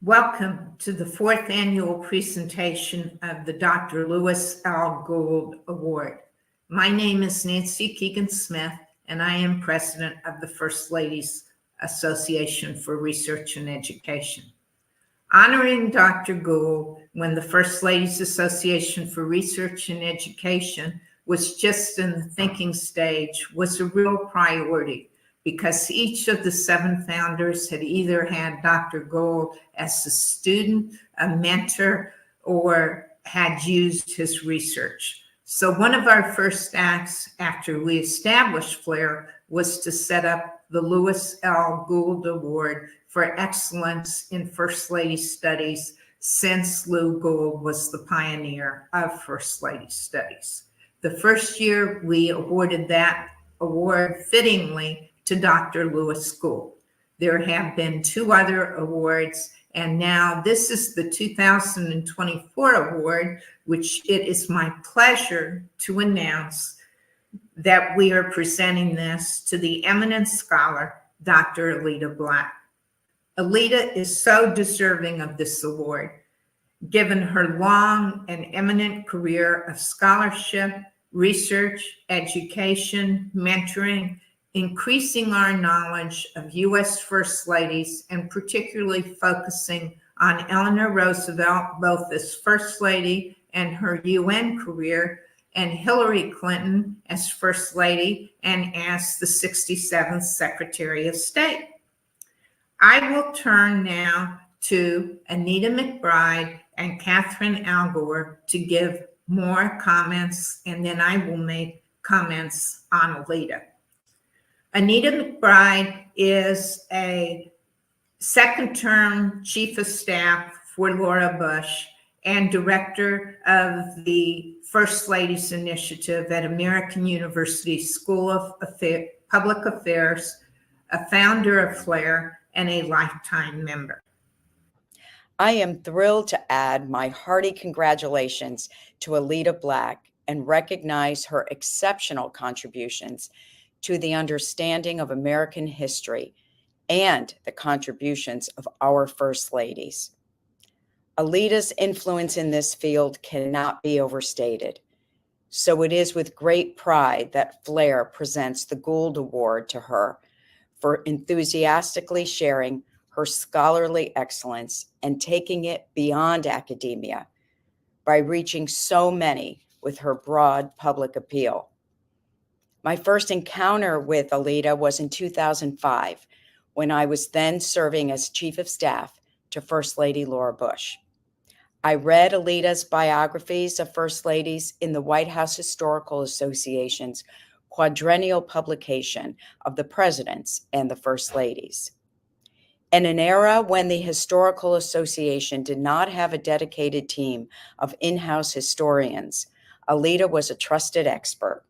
Welcome to the fourth annual presentation of the Dr. Lewis L. Gould Award. My name is Nancy Keegan-Smith, and I am president of the First Ladies Association for Research and Education. Honoring Dr. Gould when the First Ladies Association for Research and Education was just in the thinking stage was a real priority, because each of the 7 founders had either had Dr. Gould as a student, a mentor, or had used his research. So one of our first acts after we established FLAIR was to set up the Lewis L. Gould Award for Excellence in First Lady Studies, since Lou Gould was the pioneer of First Lady Studies. The first year we awarded that award fittingly to Dr. Lewis Gould. There have been 2 other awards, and now this is the 2024 award, which it is my pleasure to announce that we are presenting this to the eminent scholar, Dr. Alida Black. Alida is so deserving of this award, given her long and eminent career of scholarship, research, education, mentoring, increasing our knowledge of U.S. First Ladies, and particularly focusing on Eleanor Roosevelt, both as First Lady and her UN career, and Hillary Clinton as First Lady and as the 67th Secretary of State. I will turn now to Anita McBride and Catherine Algor to give more comments, and then I will make comments on Alida. Anita McBride is a second-term chief of staff for Laura Bush and director of the First Ladies Initiative at American University School of Public Affairs, a founder of FLAIR, and a lifetime member. I am thrilled to add my hearty congratulations to Alida Black and recognize her exceptional contributions to the understanding of American history and the contributions of our First Ladies. Alida's influence in this field cannot be overstated, so it is with great pride that FLAIR presents the Gould Award to her for enthusiastically sharing her scholarly excellence and taking it beyond academia by reaching so many with her broad public appeal. My first encounter with Alida was in 2005, when I was then serving as Chief of Staff to First Lady Laura Bush. I read Alida's biographies of First Ladies in the White House Historical Association's quadrennial publication of the Presidents and the First Ladies. In an era when the Historical Association did not have a dedicated team of in-house historians, Alida was a trusted expert,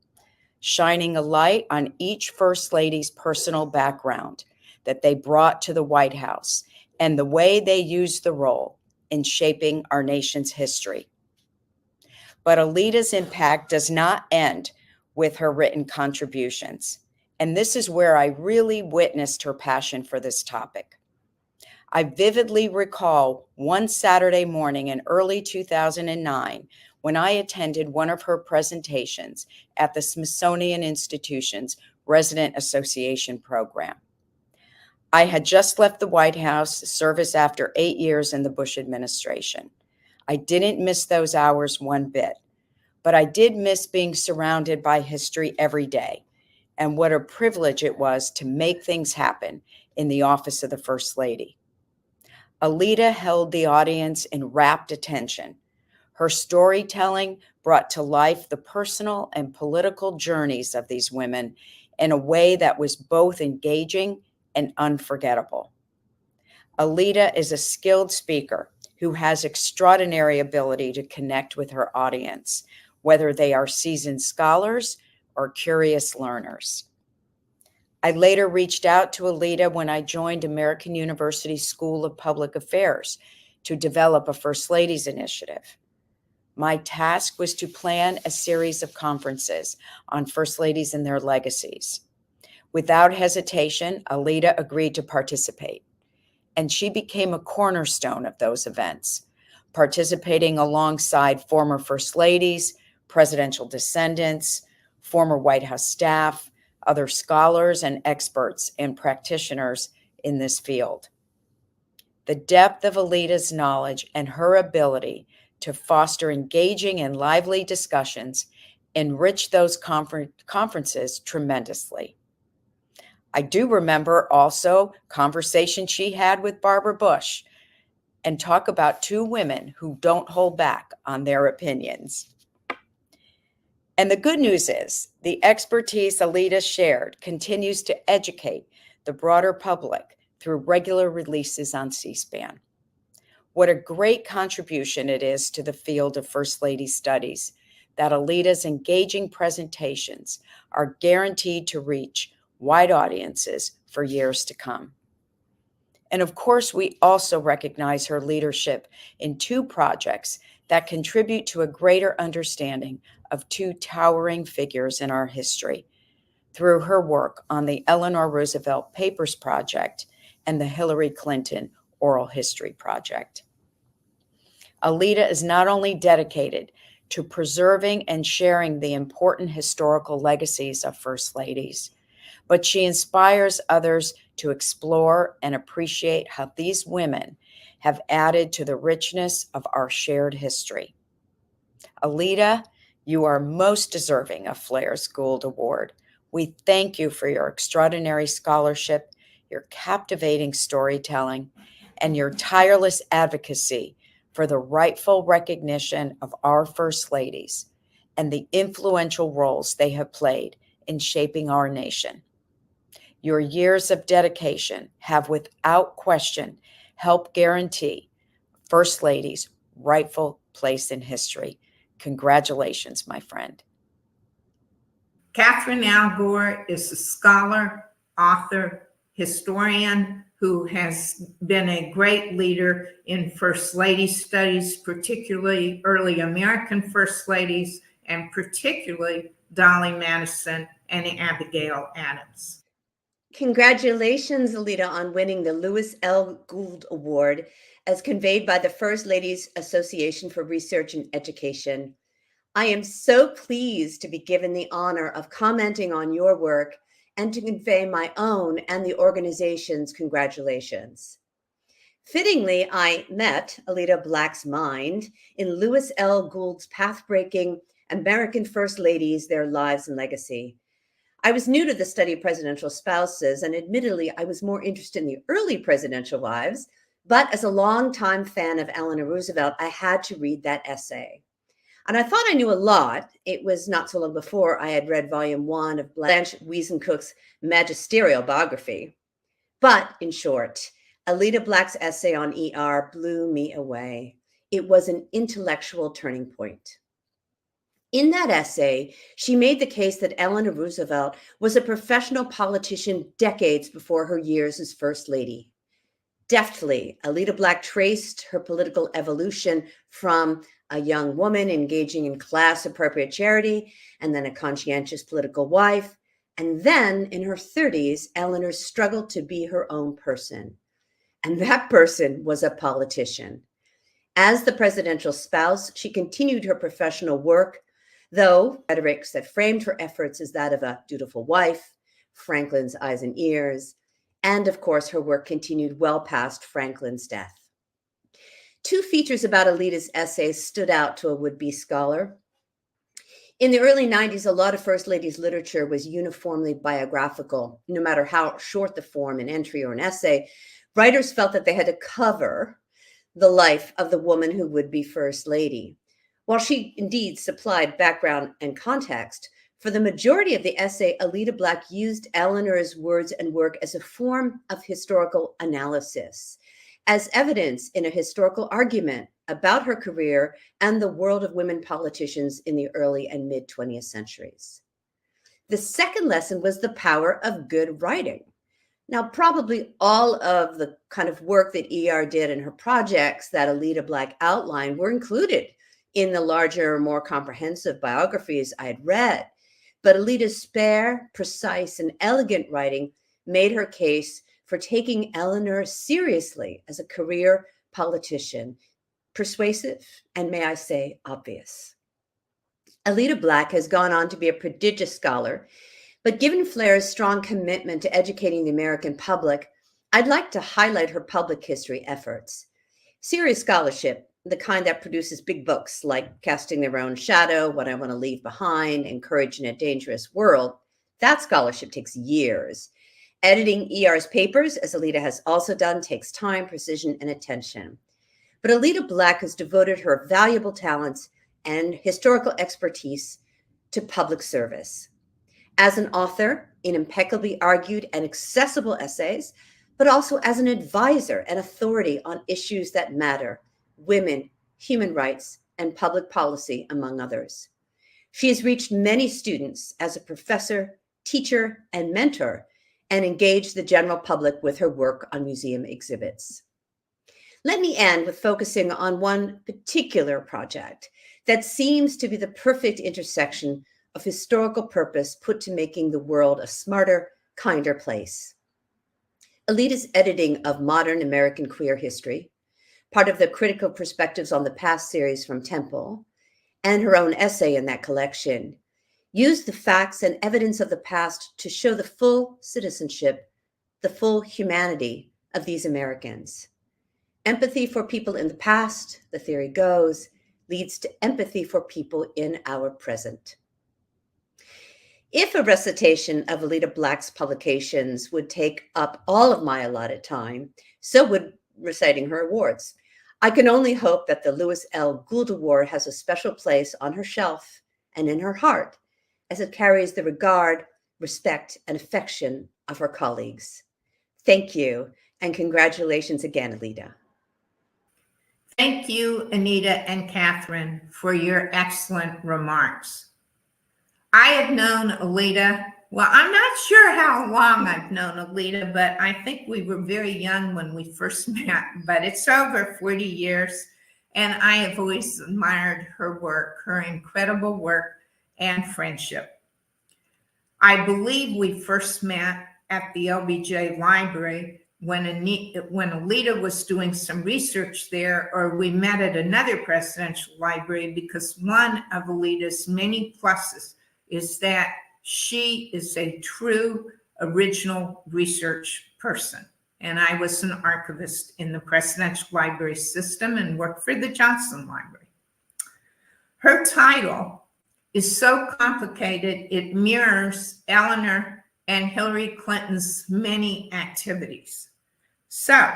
shining a light on each First Lady's personal background that they brought to the White House and the way they used the role in shaping our nation's history. But Alida's impact does not end with her written contributions, and this is where I really witnessed her passion for this topic. I vividly recall one Saturday morning in early 2009 when I attended one of her presentations at the Smithsonian Institution's Resident Association program. I had just left the White House service after 8 years in the Bush administration. I didn't miss those hours one bit, but I did miss being surrounded by history every day, and what a privilege it was to make things happen in the office of the First Lady. Alida held the audience in rapt attention. Her storytelling brought to life the personal and political journeys of these women in a way that was both engaging and unforgettable. Alida is a skilled speaker who has extraordinary ability to connect with her audience, whether they are seasoned scholars or curious learners. I later reached out to Alida when I joined American University School of Public Affairs to develop a First Ladies Initiative. My task was to plan a series of conferences on First Ladies and their legacies. Without hesitation, Alida agreed to participate. and she became a cornerstone of those events, participating alongside former First Ladies, presidential descendants, former White House staff, other scholars and experts and practitioners in this field. The depth of Alita's knowledge and her ability to foster engaging and lively discussions enriched those conferences tremendously. I do remember also conversations she had with Barbara Bush, and talk about two women who don't hold back on their opinions. And the good news is the expertise Alita shared continues to educate the broader public through regular releases on C-SPAN. What a great contribution it is to the field of First Lady studies that Alita's engaging presentations are guaranteed to reach wide audiences for years to come. And of course, we also recognize her leadership in two projects that contribute to a greater understanding of two towering figures in our history through her work on the Eleanor Roosevelt Papers Project and the Hillary Clinton Oral History Project. Alita is not only dedicated to preserving and sharing the important historical legacies of First Ladies, but she inspires others to explore and appreciate how these women have added to the richness of our shared history. Alita, you are most deserving of Flair's Gould Award. We thank you for your extraordinary scholarship, your captivating storytelling, and your tireless advocacy for the rightful recognition of our First Ladies and the influential roles they have played in shaping our nation. Your years of dedication have without question helped guarantee First Ladies' rightful place in history. Congratulations, my friend. Catherine Al Gore is a scholar, author, historian who has been a great leader in First Lady studies, particularly early American First Ladies, and particularly Dolly Madison and Abigail Adams. Congratulations, Alita, on winning the Lewis L. Gould Award as conveyed by the First Ladies Association for Research and Education. I am so pleased to be given the honor of commenting on your work and to convey my own and the organization's congratulations. Fittingly, I met Alita Black's mind in Lewis L. Gould's path-breaking American First Ladies, Their Lives and Legacy. I was new to the study of presidential spouses, and admittedly, I was more interested in the early presidential wives, but as a longtime fan of Eleanor Roosevelt, I had to read that essay. And I thought I knew a lot. It was not so long before I had read volume 1 of Blanche Wiesencook's magisterial biography. But in short, Alita Black's essay on ER blew me away. It was an intellectual turning point. In that essay, she made the case that Eleanor Roosevelt was a professional politician decades before her years as First Lady. Deftly, Alita Black traced her political evolution from a young woman engaging in class-appropriate charity, and then a conscientious political wife. And then, in her 30s, Eleanor struggled to be her own person. And that person was a politician. As the presidential spouse, she continued her professional work, though rhetoric that framed her efforts as that of a dutiful wife, Franklin's eyes and ears, and of course, her work continued well past Franklin's death. Two features about Alita's essays stood out to a would-be scholar. In the early 90s, a lot of First Ladies literature was uniformly biographical. No matter how short the form, an entry or an essay, writers felt that they had to cover the life of the woman who would be First Lady. While she indeed supplied background and context, for the majority of the essay, Alita Black used Eleanor's words and work as a form of historical analysis, as evidence in a historical argument about her career and the world of women politicians in the early and mid-20th centuries. The second lesson was the power of good writing. Now, probably all of the kind of work that ER did in her projects that Alita Black outlined were included in the larger, more comprehensive biographies I had read. But Alita's spare, precise, and elegant writing made her case for taking Eleanor seriously as a career politician, persuasive, and may I say, obvious. Alida Black has gone on to be a prodigious scholar, but given Flair's strong commitment to educating the American public, I'd like to highlight her public history efforts. Serious scholarship, the kind that produces big books like Casting Their Own Shadow, What I Want to Leave Behind, and Courage in a Dangerous World, that scholarship takes years. Editing ER's papers, as Alida has also done, takes time, precision, and attention. But Alida Black has devoted her valuable talents and historical expertise to public service. As an author, in impeccably argued and accessible essays, but also as an advisor and authority on issues that matter, women, human rights, and public policy, among others. She has reached many students as a professor, teacher, and mentor, and engaged the general public with her work on museum exhibits. Let me end with focusing on one particular project that seems to be the perfect intersection of historical purpose put to making the world a smarter, kinder place. Alida's editing of Modern American Queer History, part of the Critical Perspectives on the Past series from Temple, and her own essay in that collection, used the facts and evidence of the past to show the full citizenship, the full humanity of these Americans. Empathy for people in the past, the theory goes, leads to empathy for people in our present. If a recitation of Alida Black's publications would take up all of my allotted time, so would reciting her awards. I can only hope that the Lewis L. Gould Award has a special place on her shelf and in her heart, as it carries the regard, respect, and affection of her colleagues. Thank you, and congratulations again, Alida. Thank you, Anita and Catherine, for your excellent remarks. I have known Alida, well, I'm not sure how long I've known Alida, but I think we were very young when we first met, but it's over 40 years, and I have always admired her work, her incredible work and friendship. I believe we first met at the LBJ Library when Alida was doing some research there, or we met at another presidential library, because one of Alida's many pluses is that she is a true original research person. And I was an archivist in the presidential library system and worked for the Johnson Library. Her title is so complicated, it mirrors Eleanor and Hillary Clinton's many activities. So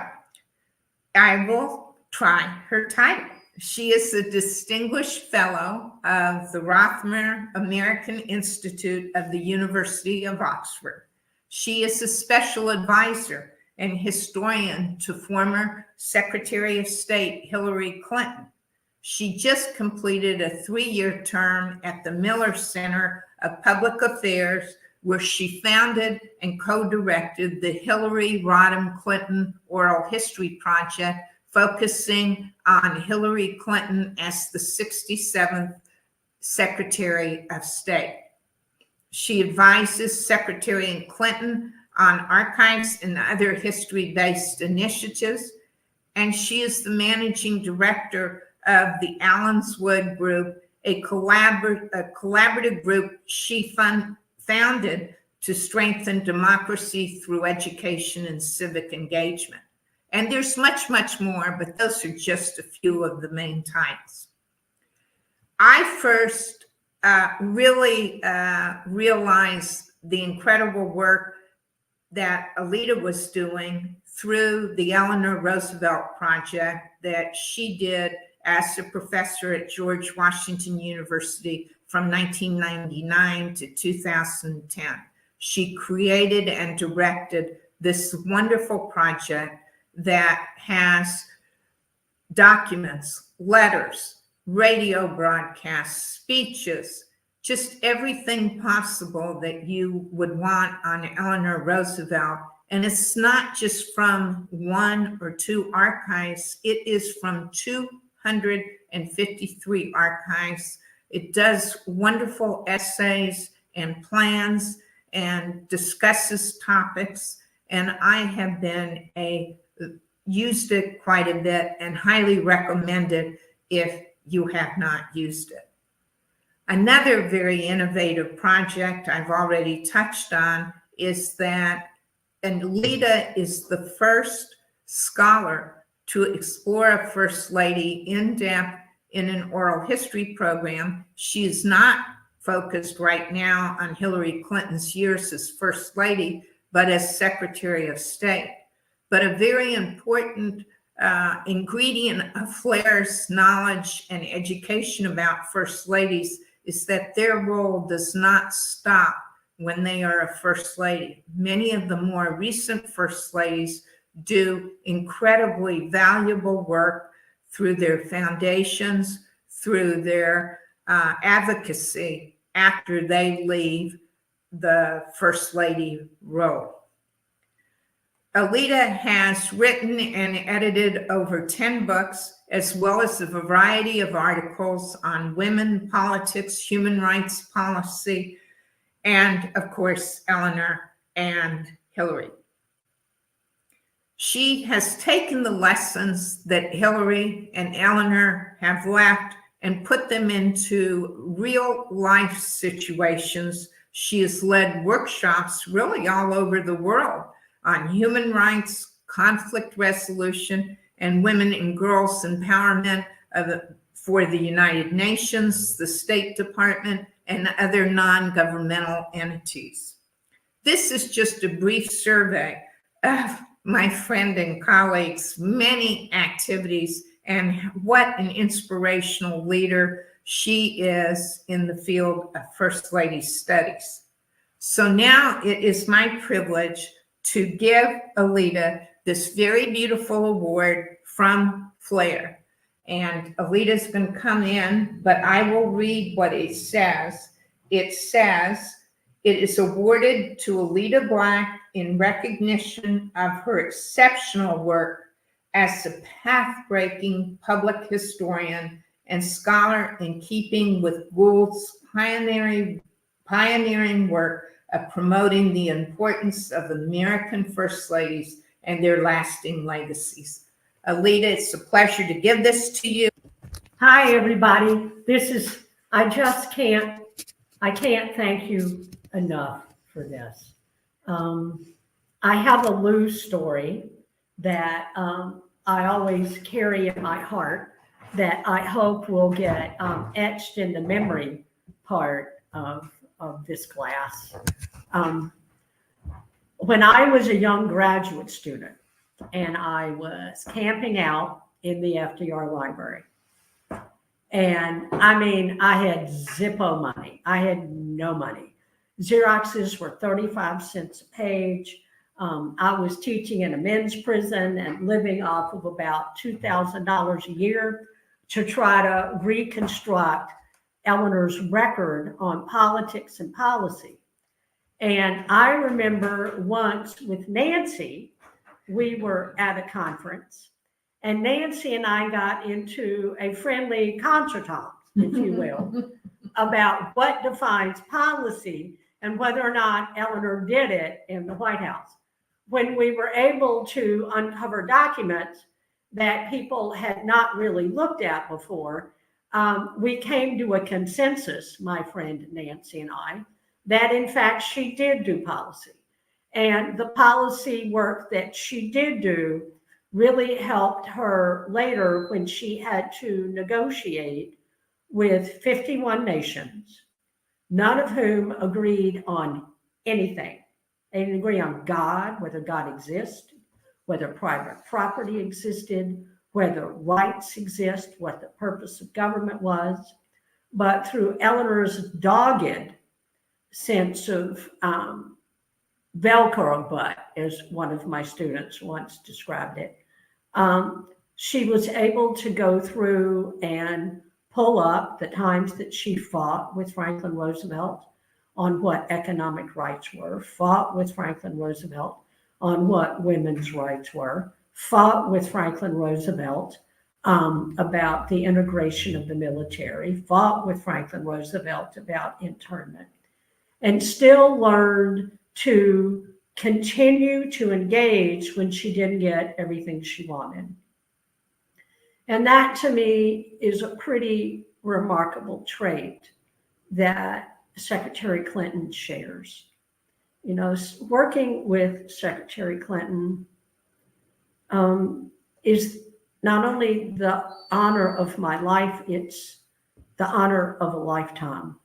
I will try her title. She is a distinguished fellow of the Rothmer American Institute of the University of Oxford. She is a special advisor and historian to former Secretary of State Hillary Clinton. She just completed a 3-year term at the Miller Center of Public Affairs, where she founded and co-directed the Hillary Rodham Clinton Oral History Project, focusing on Hillary Clinton as the 67th Secretary of State. She advises Secretary Clinton on archives and other history-based initiatives, and she is the managing director of the Allenswood Group, a collaborative group she founded to strengthen democracy through education and civic engagement. And there's much, much more, but those are just a few of the main titles. I first really realized the incredible work that Alida was doing through the Eleanor Roosevelt Project that she did as a professor at George Washington University from 1999 to 2010. She created and directed this wonderful project that has documents, letters, radio broadcasts, speeches, just everything possible that you would want on Eleanor Roosevelt. And it's not just from 1 or 2 archives, it is from 253 archives. It does wonderful essays and plans and discusses topics. and I have been used it quite a bit and highly recommend it if you have not used it. Another very innovative project I've already touched on is that, and Lita is the first scholar to explore a First Lady in depth in an oral history program. She is not focused right now on Hillary Clinton's years as First Lady, but as Secretary of State. But a very important ingredient of Flair's knowledge and education about First Ladies is that their role does not stop when they are a First Lady. Many of the more recent First Ladies do incredibly valuable work through their foundations, through their advocacy after they leave the First Lady role. Alita has written and edited over 10 books, as well as a variety of articles on women, politics, human rights policy, and of course, Eleanor and Hillary. She has taken the lessons that Hillary and Eleanor have left and put them into real life situations. She has led workshops really all over the world on human rights, conflict resolution, and women and girls empowerment for the United Nations, the State Department, and other non-governmental entities. This is just a brief survey of my friend and colleagues' many activities and what an inspirational leader she is in the field of First Lady studies. So now it is my privilege to give Alita this very beautiful award from Flair. And Alita's going to come in, but I will read what it says. It says, it is awarded to Alita Black in recognition of her exceptional work as a path-breaking public historian and scholar in keeping with Gould's pioneering work of promoting the importance of American First Ladies and their lasting legacies. Alita, it's a pleasure to give this to you. Hi, everybody. I can't thank you enough for this. I have a Lou story that I always carry in my heart that I hope will get etched in the memory part of this class. When I was a young graduate student and I was camping out in the FDR library, and I mean, I had Zippo money. I had no money. Xeroxes were 35 cents a page. I was teaching in a men's prison and living off of about $2,000 a year to try to reconstruct Eleanor's record on politics and policy. And I remember once with Nancy, we were at a conference, and Nancy and I got into a friendly contretemps, if you will, about what defines policy and whether or not Eleanor did it in the White House. When we were able to uncover documents that people had not really looked at before, we came to a consensus, my friend Nancy and I, that in fact she did do policy. And the policy work that she did do really helped her later when she had to negotiate with 51 nations, none of whom agreed on anything. They didn't agree on God, whether God exists, whether private property existed, whether rights exist, what the purpose of government was. But through Eleanor's dogged sense of Velcro butt, as one of my students once described it, she was able to go through and pull up the times that she fought with Franklin Roosevelt on what economic rights were, fought with Franklin Roosevelt on what women's rights were, fought with Franklin Roosevelt about the integration of the military, fought with Franklin Roosevelt about internment, and still learned to continue to engage when she didn't get everything she wanted. And that to me is a pretty remarkable trait that Secretary Clinton shares. You know, working with Secretary Clinton is not only the honor of my life, it's the honor of a lifetime.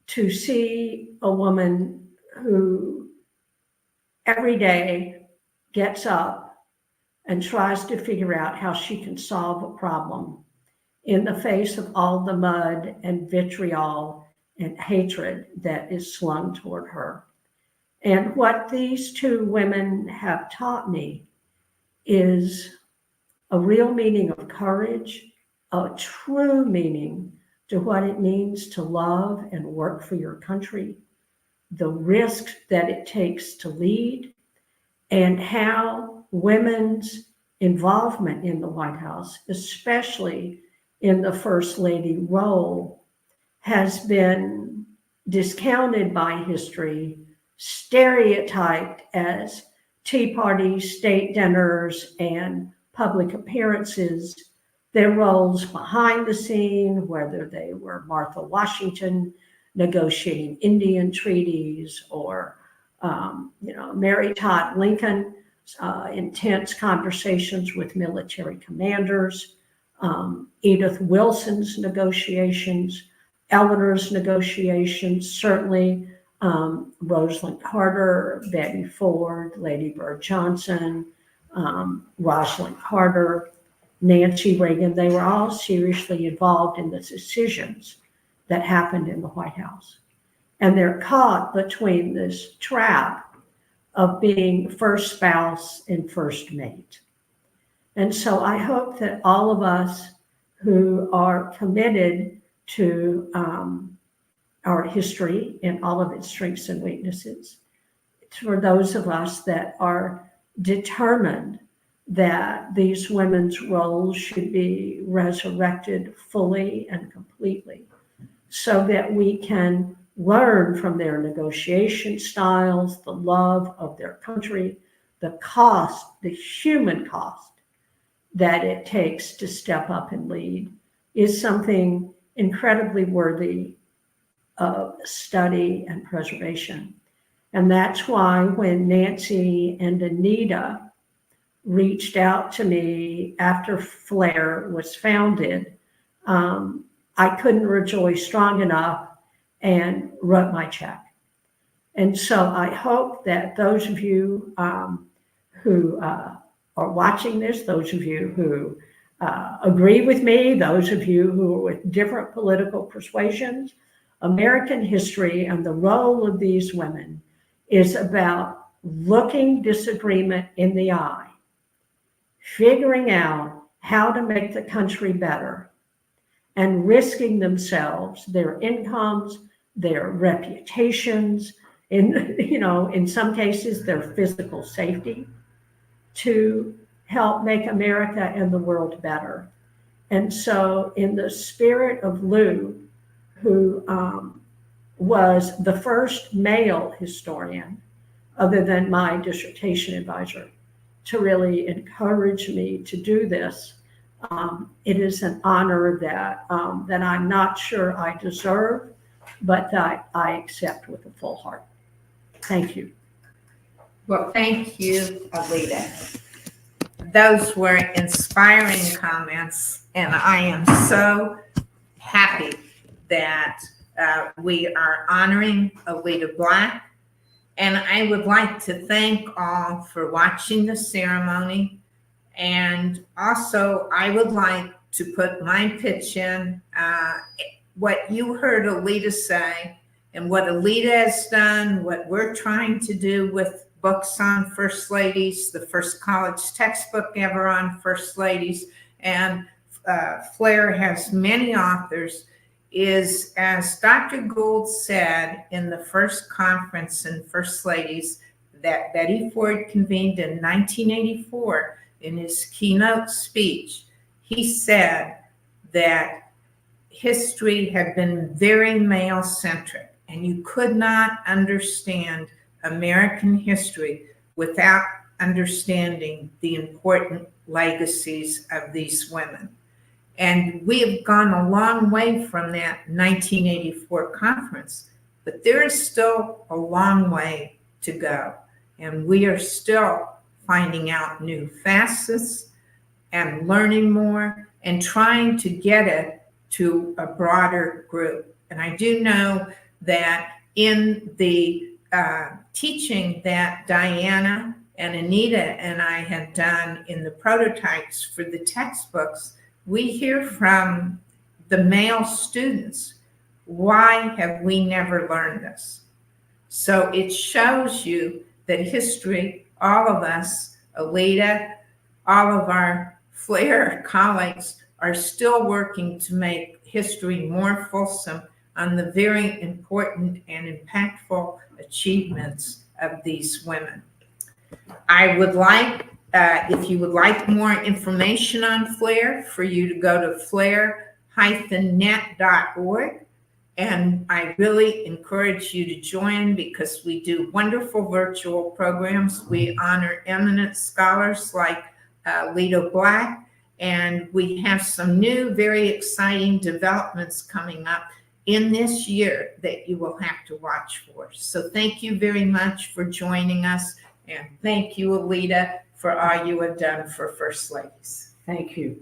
To see a woman who every day gets up and tries to figure out how she can solve a problem in the face of all the mud and vitriol and hatred that is slung toward her. And what these two women have taught me is a real meaning of courage, a true meaning to what it means to love and work for your country, the risks that it takes to lead, and how women's involvement in the White House, especially in the First Lady role, has been discounted by history, stereotyped as tea parties, state dinners, and public appearances. Their roles behind the scene, whether they were Martha Washington negotiating Indian treaties, or Mary Todd Lincoln, intense conversations with military commanders, Edith Wilson's negotiations, Eleanor's negotiations, certainly Rosalind Carter, Betty Ford, Lady Bird Johnson, Rosalind Carter, Nancy Reagan. They were all seriously involved in the decisions that happened in the White House. And they're caught between this trap of being first spouse and first mate. And so I hope that all of us who are committed to our history and all of its strengths and weaknesses, for those of us that are determined that these women's roles should be resurrected fully and completely, so that we can learn from their negotiation styles, the love of their country, the cost, the human cost that it takes to step up and lead, is something incredibly worthy of study and preservation. And that's why when Nancy and Anita reached out to me after FLAIR was founded, I couldn't rejoice strong enough and wrote my check. And so I hope that those of you who are watching this, those of you who agree with me, those of you who are with different political persuasions, American history and the role of these women is about looking disagreement in the eye, figuring out how to make the country better, and risking themselves, their incomes, their reputations, in some cases, their physical safety, to help make America and the world better. And so in the spirit of Lou, who was the first male historian, other than my dissertation advisor, to really encourage me to do this, it is an honor that I'm not sure I deserve, but that I accept with a full heart. Thank you. Well, thank you, Alita. Those were inspiring comments, and I am so happy that we are honoring Alita Black. And I would like to thank all for watching the ceremony. And also, I would like to put my pitch in. What you heard Alita say, and what Alita has done, what we're trying to do with books on First Ladies, the first college textbook ever on First Ladies, and FLAIR has many authors, is, as Dr. Gould said in the first conference in First Ladies that Betty Ford convened in 1984, in his keynote speech, he said that history had been very male-centric, and you could not understand American history without understanding the important legacies of these women. And we have gone a long way from that 1984 conference, but there is still a long way to go. And we are still finding out new facets and learning more and trying to get it to a broader group. And I do know that in the teaching that Diana and Anita and I have done in the prototypes for the textbooks, we hear from the male students, why have we never learned this? So it shows you that history, all of us, Alita, all of our Flair colleagues are still working to make history more fulsome on the very important and impactful achievements of these women. I would like, if you would like more information on Flair, for you to go to flair-net.org. And I really encourage you to join because we do wonderful virtual programs. We honor eminent scholars like Lito Black, and we have some new, very exciting developments coming up in this year that you will have to watch for. So thank you very much for joining us, and thank you, Alita, for all you have done for First Ladies. Thank you.